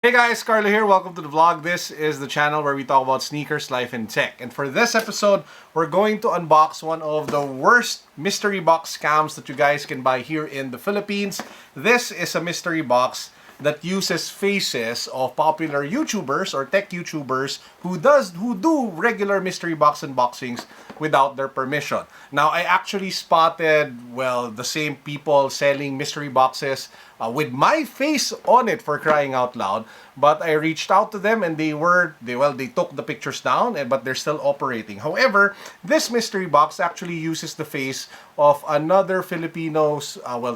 Hey guys, Carlo here. Welcome to the vlog. This is the channel where we talk about sneakers, life, and tech. And for this episode, we're going to unbox one of the worst mystery box scams that you guys can buy here in the Philippines. This is a mystery box that uses faces of popular YouTubers or tech YouTubers who do regular mystery box unboxings without their permission. Now, I actually spotted, the same people selling mystery boxes with my face on it, for crying out loud. But I reached out to them and they took the pictures down, but they're still operating. However, this mystery box actually uses the face of another Filipino's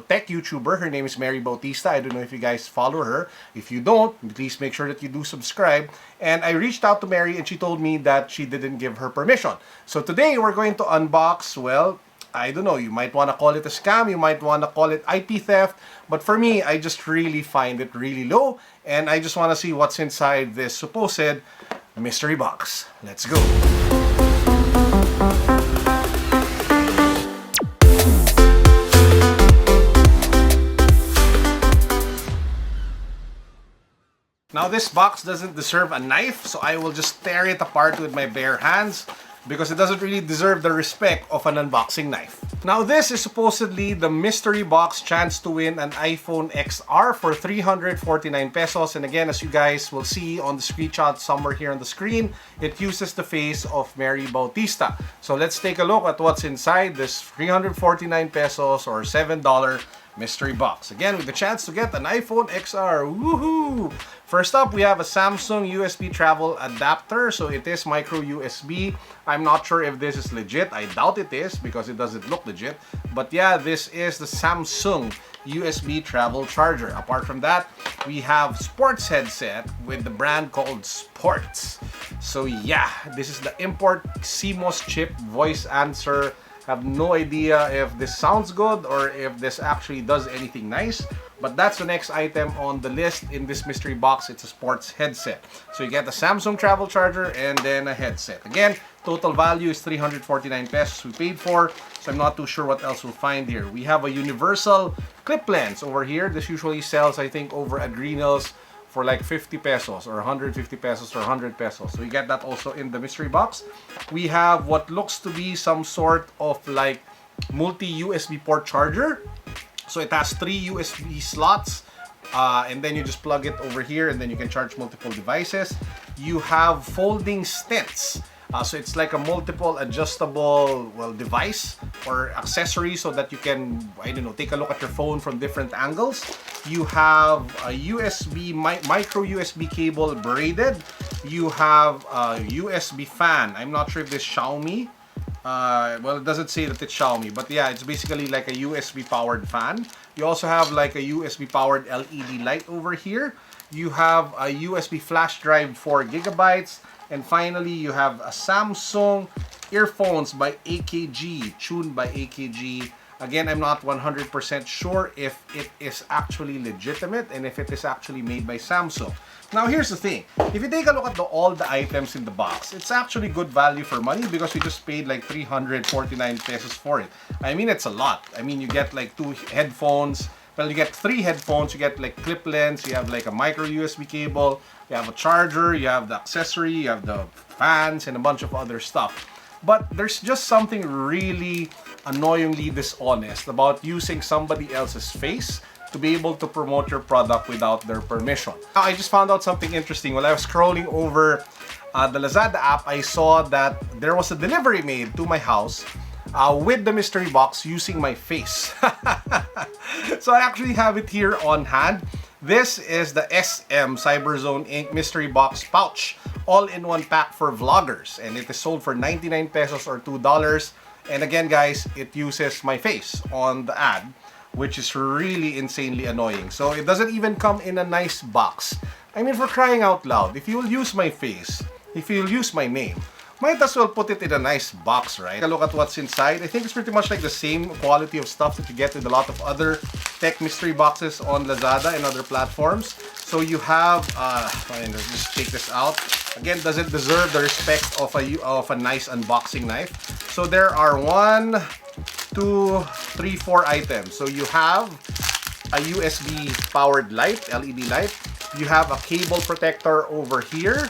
tech YouTuber. Her name is Mary Bautista. I don't know if you guys follow her. If you don't, please make sure that you do subscribe. And I reached out to Mary and she told me that she didn't give her permission. So today we're going to unbox, I don't know, you might want to call it a scam, you might want to call it IP theft, but for me, I just really find it really low, and I just want to see what's inside this supposed mystery box. Let's go! Now this box doesn't deserve a knife, so I will just tear it apart with my bare hands because it doesn't really deserve the respect of an unboxing knife. Now this is supposedly the mystery box chance to win an iPhone XR for 349 pesos. And again, as you guys will see on the screenshot somewhere here on the screen, it uses the face of Mary Bautista. So let's take a look at what's inside this 349 pesos or $7 mystery box. Again, with the chance to get an iPhone XR. Woohoo! First up, we have a Samsung USB travel adapter. So it is micro USB. I'm not sure if this is legit. I doubt it is because it doesn't look legit. But yeah, this is the Samsung USB travel charger. Apart from that, we have sports headset with the brand called Sports. So yeah, this is the import CMOS chip voice answer. Have no idea if this sounds good or if this actually does anything nice, but that's the next item on the list in this mystery box. It's a sports headset. So you get the Samsung travel charger and then a headset. Again, total value is 349 pesos we paid for, so I'm not too sure what else we'll find here. We have a universal clip lens over here. This usually sells, I think, over at Greenhills for like 50 pesos or 150 pesos or 100 pesos. So you get that also in the mystery box. We have what looks to be some sort of like multi-USB port charger. So it has 3 USB slots and then you just plug it over here and then you can charge multiple devices. You have folding stents. So it's like a multiple adjustable device or accessory so that you can, I don't know, take a look at your phone from different angles. You have a micro USB cable braided. You have a USB fan. I'm not sure if this Xiaomi. It doesn't say that it's Xiaomi, but yeah, it's basically like a USB powered fan. You also have like a USB powered LED light over here. You have a USB flash drive 4 gigabytes. And finally, you have a Samsung earphones by AKG, tuned by AKG. Again, I'm not 100% sure if it is actually legitimate and if it is actually made by Samsung. Now, here's the thing. If you take a look at all the items in the box, it's actually good value for money because we just paid like 349 pesos for it. I mean, it's a lot. I mean, you get like 2 headphones. Well, you get 3 headphones, you get like clip lens, you have like a micro USB cable, you have a charger, you have the accessory, you have the fans, and a bunch of other stuff. But there's just something really annoyingly dishonest about using somebody else's face to be able to promote your product without their permission. Now, I just found out something interesting. While I was scrolling over the Lazada app, I saw that there was a delivery made to my house with the mystery box using my face. So I actually have it here on hand. This is the SM Cyberzone Inc. Mystery Box Pouch, all-in-one pack for vloggers, and it is sold for 99 pesos or $2. And again, guys, it uses my face on the ad, which is really insanely annoying. So it doesn't even come in a nice box. I mean, for crying out loud, if you will use my face, if you'll use my name, might as well put it in a nice box, right? Take a look at what's inside. I think it's pretty much like the same quality of stuff that you get with a lot of other tech mystery boxes on Lazada and other platforms. So you have, let's just take this out. Again, does it deserve the respect of a nice unboxing knife? So there are 1, 2, 3, 4 items. So you have a USB powered light, LED light. You have a cable protector over here.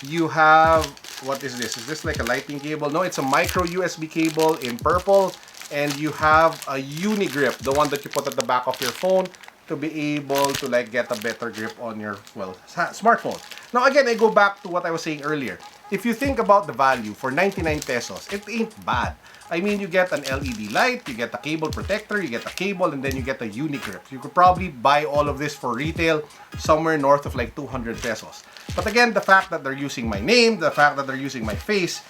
You have, what is this? Is this like a lightning cable? No, it's a micro USB cable in purple. And you have a uni grip, the one that you put at the back of your phone to be able to like get a better grip on your, well, smartphone. Now again, I go back to what I was saying earlier. If you think about the value for 99 pesos, it ain't bad. I mean, you get an LED light, you get a cable protector, you get a cable, and then you get a uni grip. You could probably buy all of this for retail somewhere north of like 200 pesos. But again, the fact that they're using my name, the fact that they're using my face,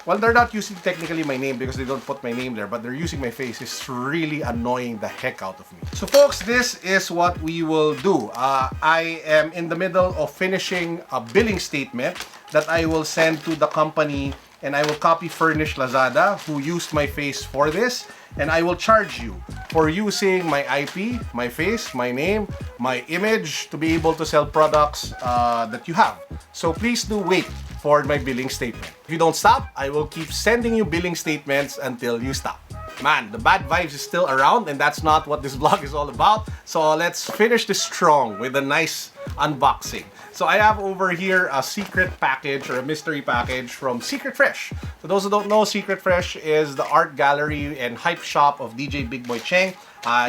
well, they're not using technically my name because they don't put my name there, but they're using my face. Is really annoying the heck out of me. So folks, this is what we will do. I am in the middle of finishing a billing statement that I will send to the company, and I will copy Furnish Lazada, who used my face for this, and I will charge you for using my IP, my face, my name, my image to be able to sell products that you have. So please do wait for my billing statement. If you don't stop, I will keep sending you billing statements until you stop. Man, the bad vibes is still around, and that's not what this vlog is all about. So let's finish this strong with a nice unboxing. So I have over here a secret package or a mystery package from Secret Fresh. For those who don't know, Secret Fresh is the art gallery and hype shop of DJ Big Boy Cheng.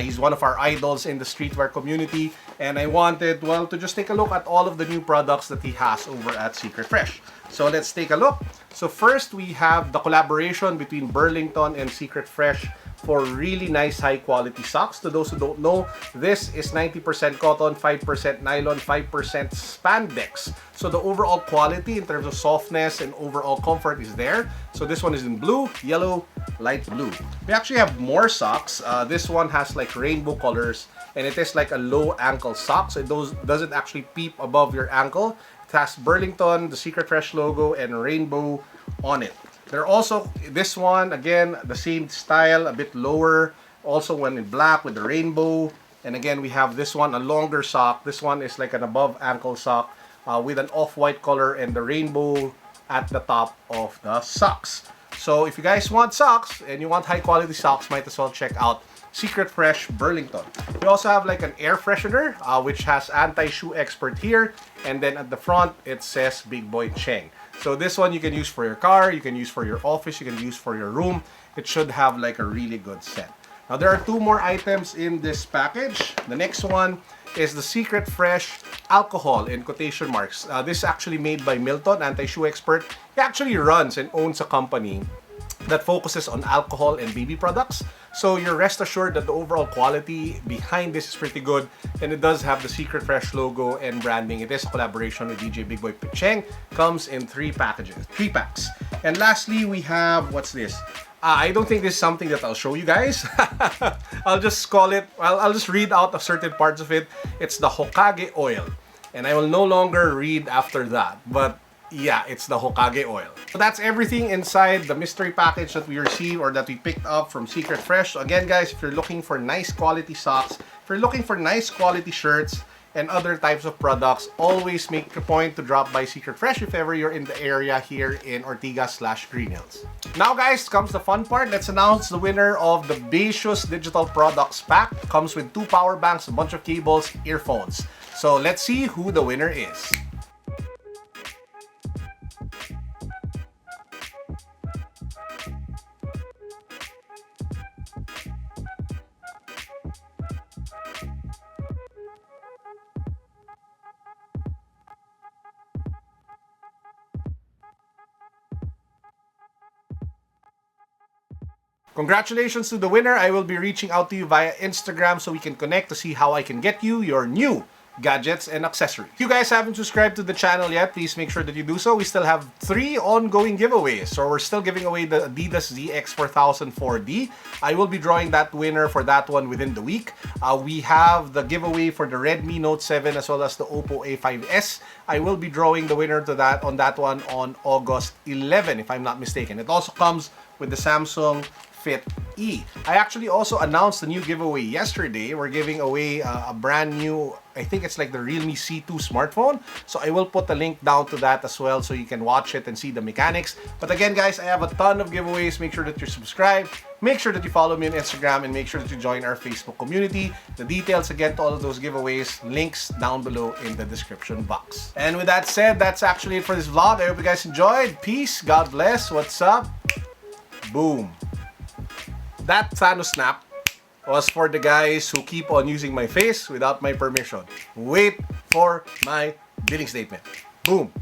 He's one of our idols in the streetwear community, and I wanted, well, to just take a look at all of the new products that he has over at Secret Fresh. So let's take a look. So first, we have the collaboration between Burlington and Secret Fresh for really nice high quality socks. To those who don't know, this is 90% cotton, 5% nylon, 5% spandex. So the overall quality in terms of softness and overall comfort is there. So this one is in blue, yellow, light blue. We actually have more socks. This one has like rainbow colors, and it is like a low ankle sock. So it doesn't actually peep above your ankle. It has Burlington, the Secret Fresh logo, and rainbow on it. There are also, this one, again, the same style, a bit lower. Also one in black with the rainbow. And again, we have this one, a longer sock. This one is like an above ankle sock with an off-white color and the rainbow at the top of the socks. So if you guys want socks and you want high quality socks, might as well check out Secret Fresh Burlington. We also have like an air freshener, which has anti-shoe expert here. And then at the front, it says Big Boy Cheng. So this one you can use for your car, you can use for your office, you can use for your room. It should have like a really good scent. Now there are two more items in this package. The next one is the Secret Fresh alcohol in quotation marks. This is actually made by Milton, anti-shoe expert. He actually runs and owns a company that focuses on alcohol and baby products. So you're rest assured that the overall quality behind this is pretty good, and it does have the Secret Fresh logo and branding. It is a collaboration with DJ Big Boy Cheng. Comes in 3 packs. And lastly, we have, what's this? I don't think this is something that I'll show you guys. I'll just call it, I'll just read out of certain parts of it. It's the Hokage oil. And I will no longer read after that. But yeah, it's the Hokage oil. So that's everything inside the mystery package that we received or that we picked up from Secret Fresh. So again, guys, if you're looking for nice quality socks, if you're looking for nice quality shirts and other types of products, always make a point to drop by Secret Fresh if ever you're in the area here in Ortigas/Green Hills. Now, guys, comes the fun part. Let's announce the winner of the Bacious Digital Products Pack. It comes with 2 power banks, a bunch of cables, earphones. So let's see who the winner is. Congratulations to the winner. I will be reaching out to you via Instagram so we can connect to see how I can get you your new gadgets and accessories. If you guys haven't subscribed to the channel yet, please make sure that you do so. We still have 3 ongoing giveaways. So we're still giving away the Adidas ZX4000 4D. I will be drawing that winner for that one within the week. We have the giveaway for the Redmi Note 7 as well as the Oppo A5s. I will be drawing the winner to that on that one on August 11, if I'm not mistaken. It also comes with the Samsung Fit SE. I actually also announced the new giveaway yesterday. We're giving away a brand new, I think it's like the Realme C2 smartphone. So I will put a link down to that as well so you can watch it and see the mechanics. But again guys, I have a ton of giveaways. Make sure that you're subscribed. Make sure that you follow me on Instagram and make sure that you join our Facebook community. The details again to all of those giveaways, links down below in the description box. And with that said, that's actually it for this vlog. I hope you guys enjoyed. Peace, God bless, what's up? Boom. That Thanos snap was for the guys who keep on using my face without my permission. Wait for my billing statement. Boom.